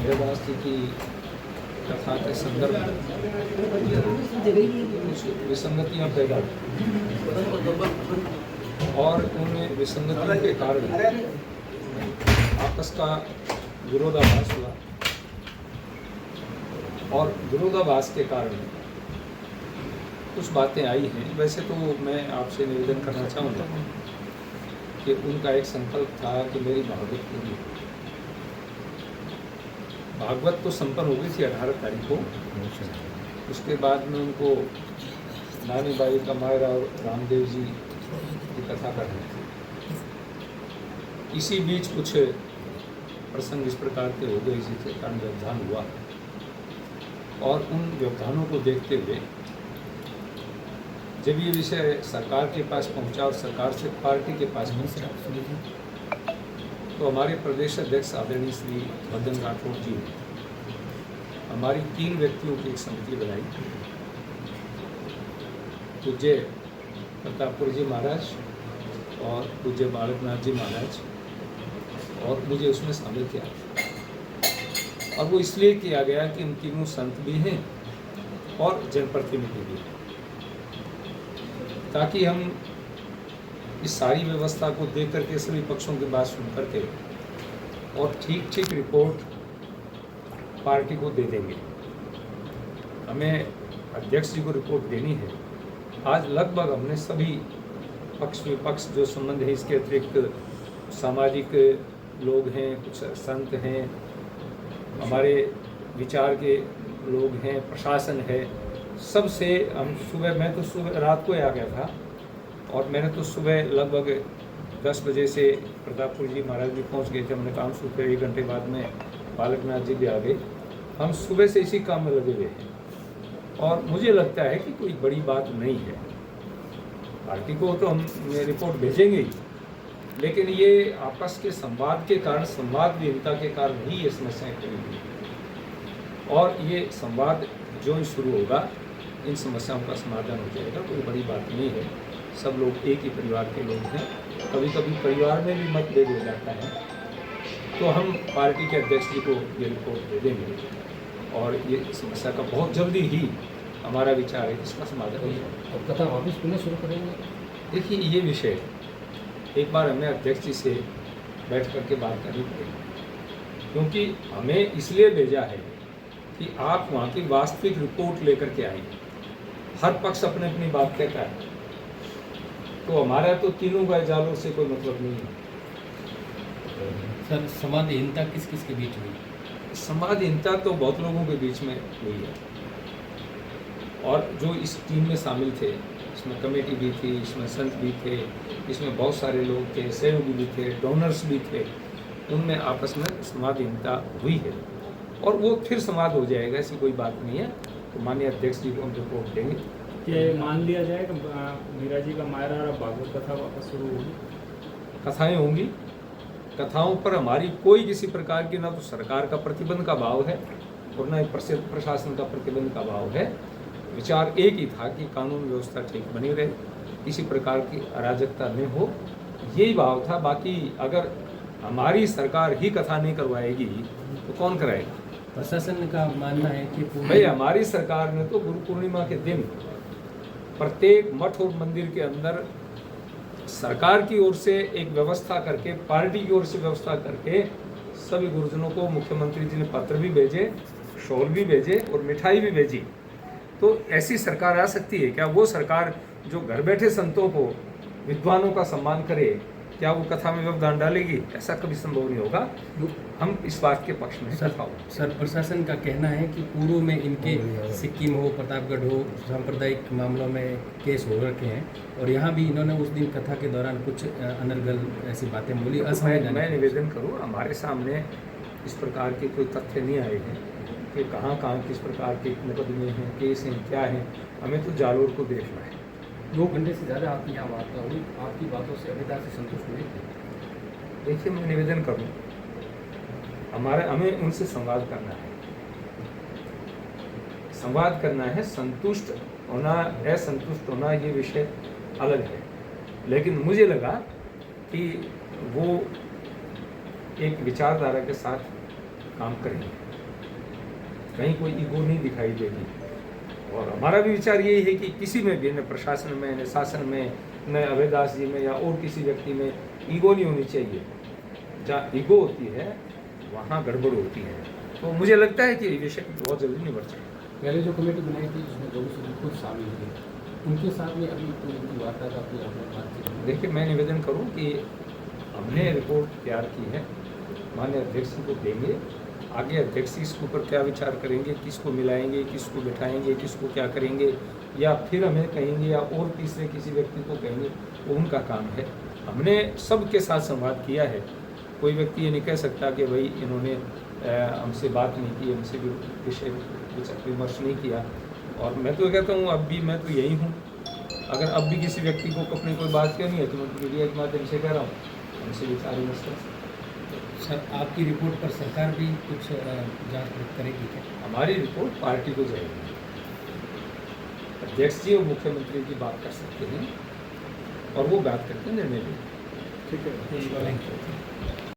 भैरवदास जी की कथा के संदर्भ में कुछ विसंगतियाँ पैदा हुई और उन विसंगतियों के कारण आपस का विरोधाभास हुआ और विरोधाभास के कारण कुछ बातें आई हैं। वैसे तो मैं आपसे निवेदन करना चाहूँगा कि उनका एक संकल्प था कि मेरी भागवत पूरी हो। भागवत तो संपन्न हो गई थी 18 तारीख को। उसके बाद में उनको नानी बाई का मायरा और रामदेव जी की कथा कर रहे थे। इसी बीच कुछ प्रसंग इस प्रकार के हो गए जिसके कारण व्यवधान हुआ और उन व्यवधानों को देखते हुए जब ये विषय सरकार के पास पहुंचा और सरकार से पार्टी के पास पहुंचा तो हमारे प्रदेश अध्यक्ष आदरणीय श्री मदन राठौड़ जी ने हमारी 3 व्यक्तियों की एक समिति बनाई। पूज्य प्रतापपुर जी महाराज और पूज्य बालकनाथ जी महाराज और मुझे उसमें शामिल किया। और वो इसलिए किया गया कि हम तीनों संत भी हैं और जनप्रतिनिधि भी हैं, ताकि हम इस सारी व्यवस्था को देख करके सभी पक्षों की बात सुन करके और ठीक ठीक रिपोर्ट पार्टी को दे देंगे। हमें अध्यक्ष जी को रिपोर्ट देनी है। आज लगभग हमने सभी पक्ष विपक्ष जो संबंध है, इसके अतिरिक्त सामाजिक लोग हैं, कुछ संत हैं, हमारे विचार के लोग हैं, प्रशासन है, सबसे हम सुबह, मैं तो सुबह रात को आ गया था और मैंने तो सुबह लगभग 10 बजे से प्रतापपुर जी महाराज भी पहुंच गए थे। हमने काम शुरू किया, 1 घंटे बाद में बालकनाथ जी भी आ गए। हम सुबह से इसी काम में लगे हुए हैं और मुझे लगता है कि कोई बड़ी बात नहीं है। पार्टी को तो हम रिपोर्ट भेजेंगे ही, लेकिन ये आपस के संवाद के कारण, संवादहीनता के कारण ही ये समस्याएं खड़ी हुई और ये संवाद जो शुरू होगा इन समस्याओं का समाधान हो जाएगा। कोई बड़ी बात नहीं है। सब लोग एक ही परिवार के लोग हैं। कभी कभी परिवार में भी मतभेद हो जाता है, तो हम पार्टी के अध्यक्ष जी को ये रिपोर्ट दे देंगे और ये समस्या का बहुत जल्दी ही हमारा विचार है कि इसका समाधान हो जाएगा। अब कथा वापस पुनः शुरू करेंगे। देखिए, ये विषय एक बार हमें अध्यक्ष जी से बैठ करके बात करनी पड़ेगी, क्योंकि हमें इसलिए भेजा है कि आप वहाँ की वास्तविक रिपोर्ट लेकर के आइए। हर पक्ष अपने अपनी बात कहता है, तो हमारा तो तीनों का जालों से कोई मतलब नहीं है। सर, संवादहीनता किस किस के बीच हुई? संवादहीनता तो बहुत लोगों के बीच में हुई है और जो इस टीम में शामिल थे, इसमें कमेटी भी थी, इसमें संत भी थे, इसमें बहुत सारे लोग थे, सहयोगी भी थे, डोनर्स भी थे, उनमें आपस में संवादहीनता हुई है और वो फिर संवाद हो जाएगा, ऐसी कोई बात नहीं है। तो माननीय अध्यक्ष जी को हम रिपोर्ट देंगे। ये मान लिया जाए कि मीरा जी का मायरा और भागवत कथा वापस शुरू होगी। कथाएं होंगी। कथाओं पर हमारी कोई किसी प्रकार की ना तो सरकार का प्रतिबंध का भाव है और न ही प्रशासन का प्रतिबंध का भाव है। विचार एक ही था कि कानून व्यवस्था ठीक बनी रहे, किसी प्रकार की अराजकता न हो, यही भाव था। बाकी अगर हमारी सरकार ही कथा नहीं करवाएगी तो कौन कराएगा? प्रशासन का मानना है कि भाई, हमारी सरकार ने तो गुरु पूर्णिमा के दिन प्रत्येक मठ और मंदिर के अंदर सरकार की ओर से एक व्यवस्था करके, पार्टी की ओर से व्यवस्था करके सभी गुरुजनों को मुख्यमंत्री जी ने पत्र भी भेजे, शॉल भी भेजे और मिठाई भी भेजी। तो ऐसी सरकार आ सकती है क्या? वो सरकार जो घर बैठे संतों को, विद्वानों का सम्मान करे, क्या वो कथा में व्यवधान डालेगी? ऐसा कभी संभव नहीं होगा। हम इस बात के पक्ष में सर, प्रशासन का कहना है कि पूर्व में इनके सिक्किम हो, प्रतापगढ़ हो, सांप्रदायिक मामलों में केस हो रखे हैं और यहाँ भी इन्होंने उस दिन कथा के दौरान कुछ अनर्गल ऐसी बातें बोली। मैं निवेदन करूँ, हमारे सामने इस प्रकार के कोई तथ्य नहीं आए हैं कि कहाँ कहाँ किस प्रकार के मुकदमे हैं, केस हैं, क्या हैं। हमें तो जालोर को देखना है। 2 घंटे से ज़्यादा आपकी यहाँ वार्ता हुई, आपकी बातों से अभिदा से संतुष्ट हुए थे? देखिए, मैं निवेदन करूँ, हमें उनसे संवाद करना है, संवाद करना है। संतुष्ट होना, असंतुष्ट होना, ये विषय अलग है। लेकिन मुझे लगा कि वो एक विचारधारा के साथ काम करेंगे। कहीं कोई ईगो नहीं दिखाई देगी। और हमारा भी विचार यही है कि किसी में भी, न प्रशासन में, न शासन में, न अभयदास जी में या और किसी व्यक्ति में ईगो नहीं होनी चाहिए। जहाँ ईगो होती है वहाँ गड़बड़ होती है। तो मुझे लगता है कि ये विषय बहुत जल्दी निबट जाएगा। पहले जो कमेटी बनाई थी जिसमें दोनों खुद शामिल हुए, उनके साथ में अभी कोई उनकी वार्ता का कोई आपने बातचीत की? देखिए, मैं निवेदन करूं कि हमने रिपोर्ट तैयार की है, माननीय अध्यक्ष जी को देंगे। आगे अध्यक्ष जी इसके ऊपर क्या विचार करेंगे, किसको मिलाएंगे, किसको बिठाएंगे, किसको क्या करेंगे, या फिर हमें कहेंगे या और तीसरे किसी व्यक्ति को कहेंगे, वो उनका काम है। हमने सबके साथ संवाद किया है। कोई व्यक्ति ये नहीं कह सकता कि भाई इन्होंने हमसे बात नहीं की, हमसे भी विषय विचार विमर्श नहीं किया। और मैं तो कहता हूँ, अब भी मैं तो यही हूँ। अगर अब भी किसी व्यक्ति को अपनी कोई बात करनी है तो मैं मीडिया के माध्यम से कह रहा हूँ, हमसे विचार विमर्श कर सकते हैं। सर, आपकी रिपोर्ट पर सरकार भी कुछ जांच करेगी क्या? हमारी रिपोर्ट पार्टी को जाएगी। अध्यक्ष जी और मुख्यमंत्री की बात कर सकते हैं और वो बात करके निर्णय लेंगे। ठीक है। Thank you.